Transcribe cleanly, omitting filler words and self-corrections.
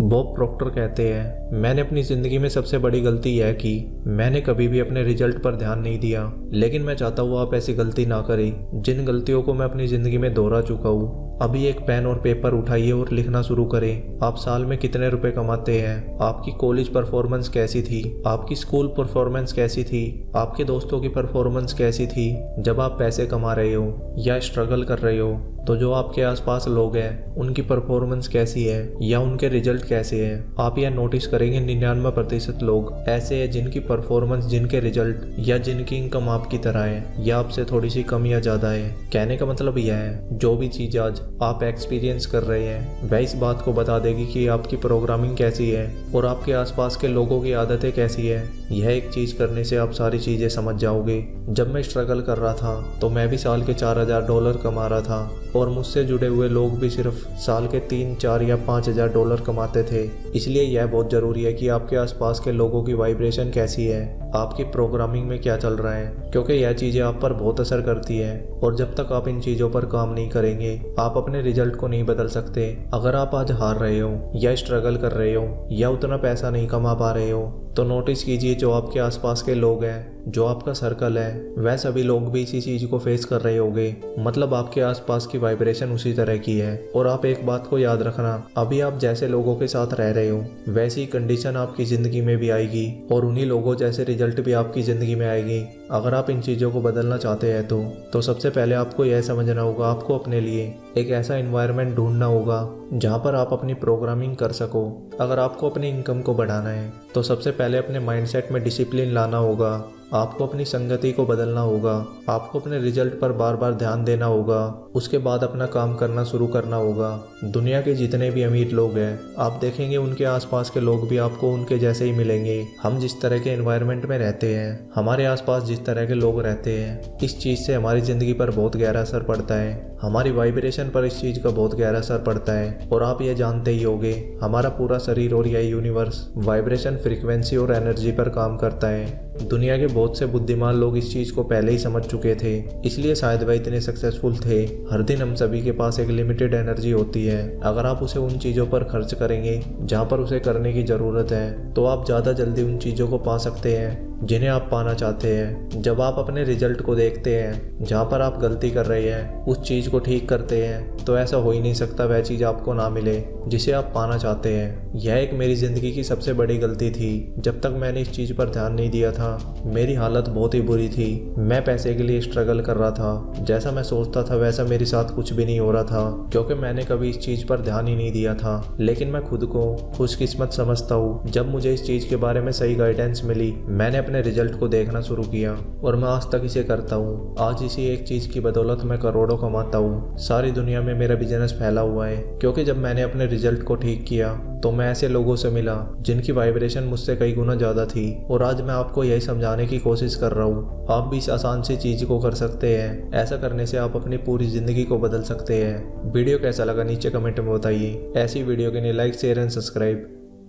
Bob Procter कहते हैं, मैंने अपनी ज़िंदगी में सबसे बड़ी गलती यह की मैंने कभी भी अपने रिजल्ट पर ध्यान नहीं दिया। लेकिन मैं चाहता हूँ आप ऐसी गलती ना करें जिन गलतियों को मैं अपनी ज़िंदगी में दोहरा चुका हूँ। अभी एक पेन और पेपर उठाइए और लिखना शुरू करें। आप साल में कितने रुपए कमाते हैं, आपकी कॉलेज परफॉर्मेंस कैसी थी, आपकी स्कूल परफॉर्मेंस कैसी थी, आपके दोस्तों की परफॉर्मेंस कैसी थी जब आप पैसे कमा रहे हो या स्ट्रगल कर रहे हो। तो जो आपके आसपास लोग हैं उनकी परफॉर्मेंस कैसी है या उनके रिजल्ट कैसे हैं। आप यह नोटिस करेंगे 99% लोग ऐसे हैं जिनकी परफॉर्मेंस, जिनके रिजल्ट या जिनकी इनकम आपकी तरह है या आपसे थोड़ी सी कम या ज़्यादा है। कहने का मतलब यह है जो भी चीज़ आज आप एक्सपीरियंस कर रहे हैं वह इस बात को बता देगी कि आपकी प्रोग्रामिंग कैसी है और आपके आसपास के लोगों की आदतें कैसी है। यह एक चीज़ करने से आप सारी चीज़ें समझ जाओगे। जब मैं स्ट्रगल कर रहा था तो मैं भी साल के $4000 कमा रहा था और मुझसे जुड़े हुए लोग भी सिर्फ साल के 3, 4 या $5000 कमाते थे। इसलिए यह बहुत ज़रूरी है कि आपके आसपास के लोगों की वाइब्रेशन कैसी है, आपकी प्रोग्रामिंग में क्या चल रहा है, क्योंकि यह चीज़ें आप पर बहुत असर करती है। और जब तक आप इन चीज़ों पर काम नहीं करेंगे आप अपने रिजल्ट को नहीं बदल सकते। अगर आप आज हार रहे हो या स्ट्रगल कर रहे हो या उतना पैसा नहीं कमा पा रहे हो तो नोटिस कीजिए जो आपके आसपास के लोग हैं, जो आपका सर्कल है, वह सभी लोग भी इसी चीज़ को फेस कर रहे होंगे। मतलब आपके आसपास की वाइब्रेशन उसी तरह की है। और आप एक बात को याद रखना, अभी आप जैसे लोगों के साथ रह रहे हो वैसी कंडीशन आपकी ज़िंदगी में भी आएगी और उन्हीं लोगों जैसे रिजल्ट भी आपकी ज़िंदगी में आएगी। अगर आप इन चीज़ों को बदलना चाहते हैं तो सबसे पहले आपको यह समझना होगा, आपको अपने लिए एक ऐसा एनवायरनमेंट ढूंढना होगा जहाँ पर आप अपनी प्रोग्रामिंग कर सको। अगर आपको अपनी इनकम को बढ़ाना है तो सबसे पहले अपने माइंडसेट में डिसिप्लिन लाना होगा। आपको अपनी संगति को बदलना होगा, आपको अपने रिजल्ट पर बार बार ध्यान देना होगा, उसके बाद अपना काम करना शुरू करना होगा। दुनिया के जितने भी अमीर लोग हैं आप देखेंगे उनके आसपास के लोग भी आपको उनके जैसे ही मिलेंगे। हम जिस तरह के एनवायरनमेंट में रहते हैं, हमारे आसपास जिस तरह के लोग रहते हैं, इस चीज़ से हमारी ज़िंदगी पर बहुत गहरा असर पड़ता है। हमारी वाइब्रेशन पर इस चीज़ का बहुत गहरा असर पड़ता है। और आप ये जानते ही होंगे हमारा पूरा शरीर और यह यूनिवर्स वाइब्रेशन, फ्रीक्वेंसी और एनर्जी पर काम करता है। दुनिया के बहुत से बुद्धिमान लोग इस चीज़ को पहले ही समझ चुके थे, इसलिए शायद वह इतने सक्सेसफुल थे। हर दिन हम सभी के पास एक लिमिटेड एनर्जी होती है। अगर आप उसे उन चीज़ों पर खर्च करेंगे जहाँ पर उसे करने की ज़रूरत है तो आप ज़्यादा जल्दी उन चीज़ों को पा सकते हैं जिन्हें आप पाना चाहते हैं। जब आप अपने रिजल्ट को देखते हैं जहाँ पर आप गलती कर रहे हैं, उस चीज़ को ठीक करते हैं तो ऐसा हो ही नहीं सकता वह चीज़ आपको ना मिले जिसे आप पाना चाहते हैं। यह एक मेरी ज़िंदगी की सबसे बड़ी गलती थी। जब तक मैंने इस चीज़ पर ध्यान नहीं दिया था मेरी हालत बहुत ही बुरी थी। मैं पैसे के लिए स्ट्रगल कर रहा था, जैसा मैं सोचता था वैसा मेरे साथ कुछ भी नहीं हो रहा था क्योंकि मैंने कभी इस चीज़ पर ध्यान ही नहीं दिया था। लेकिन मैं खुद को खुशकिस्मत समझता हूँ, जब मुझे इस चीज़ के बारे में सही गाइडेंस मिली मैंने अपने रिजल्ट को देखना शुरू किया और मैं आज तक इसे करता हूँ। आज इसी एक चीज़ की बदौलत मैं करोड़ों कमाता हूँ। सारी दुनिया में मेरा बिजनेस फैला हुआ है क्योंकि जब मैंने अपने रिजल्ट को ठीक किया तो मैं ऐसे लोगों से मिला जिनकी वाइब्रेशन मुझसे कई गुना ज़्यादा थी। और आज मैं आपको यही समझाने की कोशिश कर रहा हूँ आप भी इस आसान सी चीज़ को कर सकते हैं। ऐसा करने से आप अपनी पूरी ज़िंदगी को बदल सकते हैं। वीडियो कैसा लगा नीचे कमेंट में बताइए। ऐसी वीडियो के लिए लाइक, शेयर एंड सब्सक्राइब